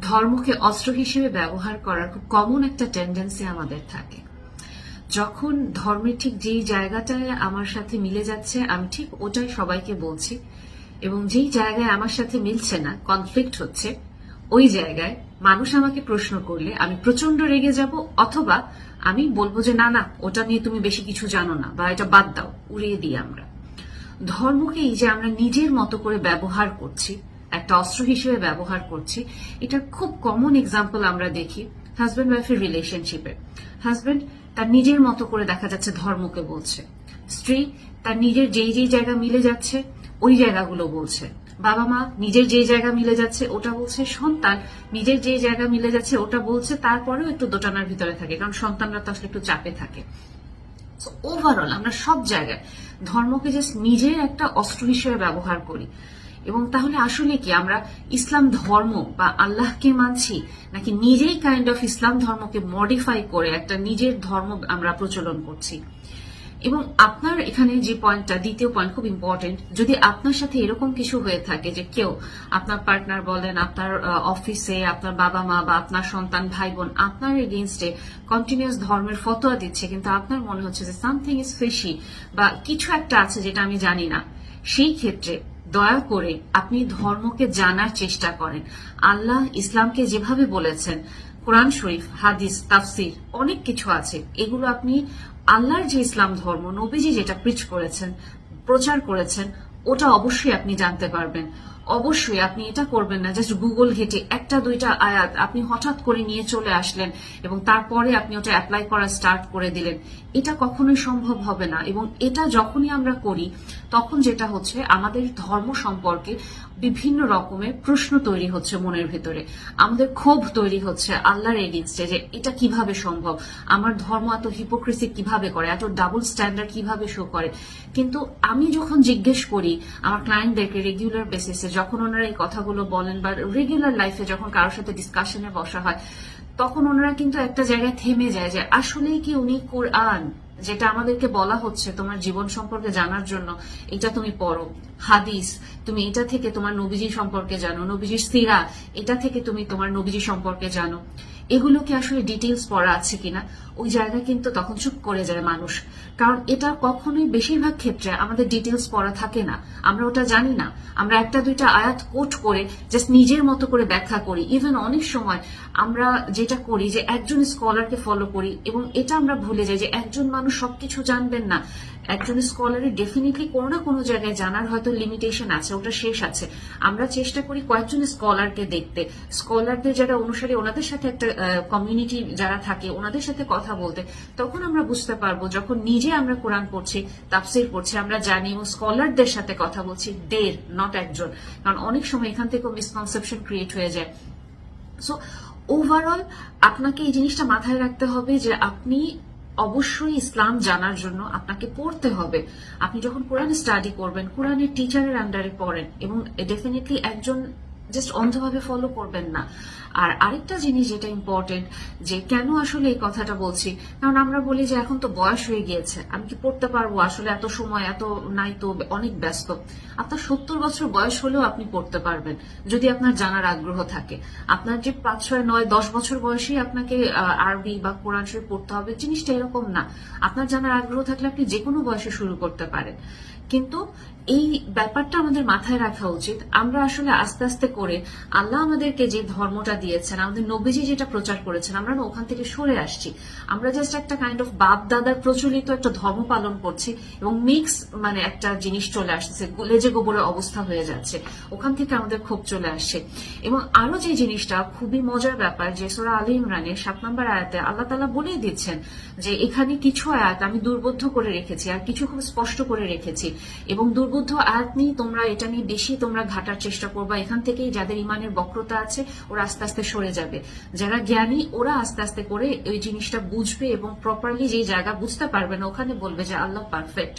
ধর্মকে অস্ত্র হিসেবে ব্যবহার করার খুব কমন একটা টেন্ডেন্সি আমাদের থাকে। যখন ধর্মের ঠিক যেই জায়গাটায় আমার সাথে মিলে যাচ্ছে আমি ঠিক ওটাই সবাইকে বলছি, এবং যেই জায়গায় আমার সাথে মিলছে না, কনফ্লিক্ট হচ্ছে, ওই জায়গায় মানুষ আমাকে প্রশ্ন করলে আমি প্রচন্ড রেগে যাব, অথবা আমি বলবো যে না না, ওটা নিয়ে তুমি বেশি কিছু জানো না, বা এটা বাদ দাও, উড়িয়ে দিই। আমরা ধর্মকে এই যে আমরা নিজের মতো করে ব্যবহার করছি, একটা অস্ত্র হিসেবে ব্যবহার করছি, এটার খুব কমন এক্সাম্পল আমরা দেখি হাজব্যান্ড ওয়াইফের রিলেশনশিপে। হাজব্যান্ড তার নিজের মতো করে দেখা যাচ্ছে ধর্মকে বলছে, স্ত্রী তার নিজের যেই যেই জায়গা মিলে যাচ্ছে ওই জায়গাগুলো বলছে, বাবা মা নিজের যেই জায়গা মিলে যাচ্ছে ওটা বলছে, সন্তান নিজের যেই জায়গা মিলে যাচ্ছে ওটা বলছে, তারপরেও একটু দোটানার ভিতরে থাকে, কারণ সন্তানরা তো আসলে একটু চাপে থাকে। ওভারঅল আমরা সব জায়গায় ধর্মকে জাস্ট নিজের একটা অস্ত্র হিসেবে ব্যবহার করি। এবং তাহলে আসলে কি আমরা ইসলাম ধর্ম বা আল্লাহকে মানছি, নাকি নিজেই কাইন্ড অফ ইসলাম ধর্মকে মডিফাই করে একটা নিজের ধর্ম আমরা প্রচলন করছি? এবং আপনার এখানে যে পয়েন্টটা, দ্বিতীয় পয়েন্ট খুব ইম্পর্টেন্ট, যদি আপনার সাথে এরকম কিছু হয়ে থাকে যে কেউ, আপনার পার্টনার বলেন, আপনার অফিসে আপনার বাবা মা বা আপনার সন্তান ভাই বোন আপনার এগেইনস্টে কন্টিনিউয়াস ধর্মের ফতোয়া দিচ্ছে, কিন্তু আপনার মনে হচ্ছে যে সামথিং ইজ ফিশি বা কিছু একটা আছে যেটা আমি জানি না, সেই ক্ষেত্রে দয়া করে আপনি ধর্মকে জানার চেষ্টা করেন। আল্লাহ ইসলামকে যেভাবে বলেছেন, কোরআন শরীফ, হাদিস, তাফসির, অনেক কিছু আছে, এগুলো আপনি আল্লাহর যে ইসলাম ধর্ম, নবীজি যেটা প্রিচ করেছেন, প্রচার করেছেন, ওটা অবশ্যই আপনি জানতে পারবেন। অবশ্যই আপনি এটা করবেন না জাস্ট গুগল ঘেটে একটা দুইটা আয়াত আপনি হঠাৎ করে নিয়ে চলে আসলেন এবং তারপরে আপনি ওটা অ্যাপ্লাই করা স্টার্ট করে দিলেন। এটা কখনোই সম্ভব হবে না। এবং এটা যখনই আমরা করি তখন যেটা হচ্ছে, আমাদের ধর্ম সম্পর্কে বিভিন্ন রকমের প্রশ্ন তৈরি হচ্ছে মনের ভেতরে, আমাদের ক্ষোভ তৈরি হচ্ছে আল্লাহর এগেইনস্টে, যে এটা কিভাবে সম্ভব, আমার ধর্ম এত হিপোক্রেসি কিভাবে করে, এত ডাবল স্ট্যান্ডার্ড কিভাবে শো করে। কিন্তু আমি যখন জিজ্ঞেস করি আমার ক্লায়েন্টদেরকে রেগুলার বেসিসে, যখন ওনারা এই কথাগুলো বলেন বা রেগুলার লাইফে যখন কারোর সাথে ডিসকাশনে বসা হয়, তখন ওনারা কিন্তু একটা জায়গায় থেমে যায় যে আসলেই কি উনি কোরআন যেটা আমাদেরকে বলা হচ্ছে তোমার জীবন সম্পর্কে জানার জন্য, এটা তুমি পড়ো, হাদিস তুমি এটা থেকে তোমার নবীজি সম্পর্কে জানো, নবীজির সিরা এটা থেকে তুমি তোমার নবীজি সম্পর্কে জানো, এগুলো কি আসলে ডিটেইলস পড়া আছে কিনা, ওই জায়গায় কিন্তু তখন চুপ করে যায় মানুষ। কারণ এটা কখনোই বেশিরভাগ ক্ষেত্রে আমাদের ডিটেইলস পড়া থাকে না, আমরা ওটা জানি না, আমরা একটা দুইটা আয়াত কোট করে জাস্ট নিজের মতো করে ব্যাখ্যা করি। ইভেন অনেক সময় আমরা যেটা করি যে একজন স্কলারকে ফলো করি, এবং এটা আমরা ভুলে যাই যে একজন মানুষ সবকিছু জানবেন না। একজন স্কলারের ডেফিনেটলি কোনো না কোনো জায়গায় জানার হয়তো লিমিটেশন আছে, ওটা শেষ আছে। আমরা চেষ্টা করি কয়েকজন স্কলারকে দেখতে, স্কলারদের যারা অনুসারী ওনাদের সাথে একটা কমিউনিটি যারা থাকে ওনাদের সাথে কথা বলতে। তখন আমরা বুঝতে পারবো যখন নিজে আমরা কোরআন পড়ছি, তাফসির পড়ছি, আমরা জানি এবং স্কলারদের সাথে কথা বলছি, দেড় নট একজন, কারণ অনেক সময় এখান থেকেও মিসকনসেপশন ক্রিয়েট হয়ে যায়। সো ওভারঅল আপনাকে এই জিনিসটা মাথায় রাখতে হবে যে আপনি অবশ্যই ইসলাম জানার জন্য আপনাকে পড়তে হবে। আপনি যখন কোরআন স্টাডি করবেন, কোরআনের টিচারের আন্ডারে পড়েন, এবং ডেফিনেটলি একজন জাস্ট অন্ধভাবে ফলো করবেন না। আর আরেকটা জিনিস যেটা ইম্পর্টেন্ট, যে কেন আসলে এই কথাটা বলছি, কারণ আমরা বলি যে এখন তো বয়স হয়ে গিয়েছে, আমি কি পড়তে পারবো, আসলে এত সময় এত নাই, তো অনেক ব্যস্ত। আপনার 70 বছর বয়স হলেও আপনি পড়তে পারবেন যদি আপনার জানার আগ্রহ থাকে। আপনার যে 5, 6, 9, 10 বছর বয়সেই আপনাকে আরবি বা কোরআন শরীফ পড়তে হবে, জিনিসটা এরকম না। আপনার জানার আগ্রহ থাকলে আপনি যে কোনো বয়সে শুরু করতে পারেন। কিন্তু এই ব্যাপারটা আমাদের মাথায় রাখা উচিত, আমরা আসলে আস্তে আস্তে করে আল্লাহ আমাদেরকে যে ধর্মটা দিয়েছেন, আমাদের নবীজি যেটা প্রচার করেছেন, আমরা না ওখান থেকে সরে আসছি। আমরা জাস্ট একটা কাইন্ড অফ বাপ দাদার প্রচলিত একটা ধর্ম পালন করছি, এবং মিক্স মানে একটা জিনিস চলে আসছে, লেজে গোবরের অবস্থা হয়ে যাচ্ছে, ওখান থেকে আমাদের ক্ষোভ চলে আসছে। এবং আরো যে জিনিসটা খুবই মজার ব্যাপার, যে সূরা আলী ইমরানের 7 নম্বর আয়াতে আল্লাহ তাআলা বলেই দিচ্ছেন যে এখানে কিছু আয়াত আমি দুর্বোধ্য করে রেখেছি, আর কিছু খুব স্পষ্ট করে রেখেছি, এবং দুর্বোধ্য আয়াত নিয়ে তোমরা এটা নিয়ে বেশি তোমরা ঘাটার চেষ্টা করবা। এখান থেকেই যাদের ইমানের বক্রতা আছে ওরা আস্তে আস্তে সরে যাবে, যারা জ্ঞানী ওরা আস্তে আস্তে করে ওই জিনিসটা বুঝবে এবং প্রপারলি যেই জায়গা বুঝতে পারবে না ওখানে বলবে যে আল্লাহ পারফেক্ট।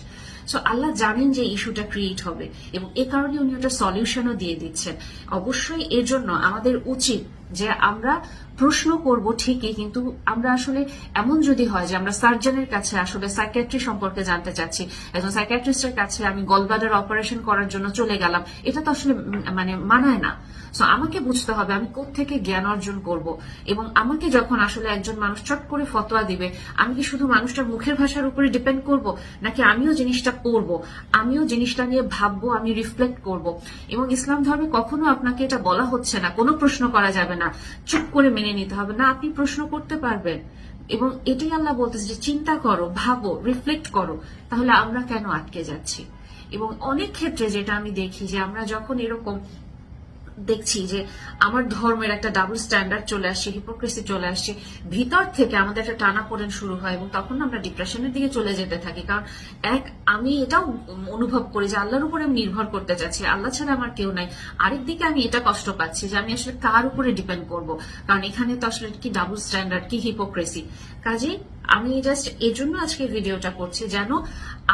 সো আল্লাহ জানেন যে ইস্যুটা ক্রিয়েট হবে এবং এ কারণে উনি ওটা সলিউশনও দিয়ে দিচ্ছেন। অবশ্যই এর জন্য আমাদের উচিত যে আমরা প্রশ্ন করব ঠিকই, কিন্তু আমরা আসলে এমন যদি হয় যে আমরা সার্জনের কাছে আসলে সাইকিয়াট্রি সম্পর্কে জানতে চাচ্ছি, একজন সাইকিয়াট্রিস্টের কাছে আমি গলব্লাডার অপারেশন করার জন্য চলে গেলাম, এটা তো আসলে মানে মানায় না। সো আমাকে বুঝতে হবে আমি কোত্থেকে জ্ঞান অর্জন করব, এবং আমাকে যখন আসলে একজন মানুষ চট করে ফতোয়া দিবে, আমি কি শুধু মানুষটার মুখের ভাষার উপরে ডিপেন্ড করব, নাকি আমিও জিনিসটা পড়বো, আমিও জিনিসটা নিয়ে ভাববো, আমি রিফ্লেক্ট করব। এবং ইসলাম ধর্মে কখনো আপনাকে এটা বলা হচ্ছে না কোনো প্রশ্ন করা যাবে না, চুপ করে মেনে নিতে হবে না, আপনি প্রশ্ন করতে পারবেন। এবং এটাই আল্লাহ বলতেছে যে চিন্তা করো, ভাবো, রিফ্লেক্ট করো। তাহলে আমরা কেন আটকে যাচ্ছি? এবং অনেক ক্ষেত্রে যেটা আমি দেখি যে আমরা যখন এরকম দেখছি যে আমার ধর্মের একটা ডাবল স্ট্যান্ডার্ড চলে আসছে, হিপোক্রেসি চলে আসছে, ভিতর থেকে আমাদের একটা টানাপোড়েন শুরু হয় এবং তখন আমরা ডিপ্রেশনের দিকে চলে যেতে থাকি। কারণ আমি এটাও অনুভব করি যে আল্লাহর উপরে আমি নির্ভর করতে চাচ্ছি, আল্লাহ ছাড়া আমার কেউ নাই। আরেক দিকে আমি এটা কষ্ট পাচ্ছি যে আমি আসলে কার উপরে ডিপেন্ড করব, কারণ এখানে তো আসলে কি ডাবল স্ট্যান্ডার্ড, কি হিপোক্রেসি। কাজেই আমি জাস্ট এজন্য আজকে ভিডিওটা করছি যেন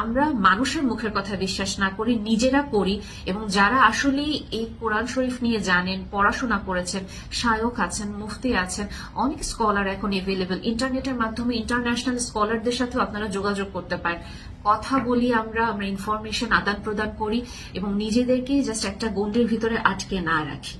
আমরা মানুষের মুখের কথা বিশ্বাস না করি, নিজেরা করি। এবং যারা আসলে এই কোরআন শরীফ নিয়ে জানেন, পড়াশোনা করেছেন, শায়ক আছেন, মুফতি আছেন, অনেক স্কলার এখন এভেলেবেল, ইন্টারনেটের মাধ্যমে ইন্টারন্যাশনাল স্কলারদের সাথেও আপনারা যোগাযোগ করতে পারেন। কথা বলি, আমরা ইনফরমেশন আদান প্রদান করি এবং নিজেদেরকে জাস্ট একটা গণ্ডির ভিতরে আটকে না রাখি।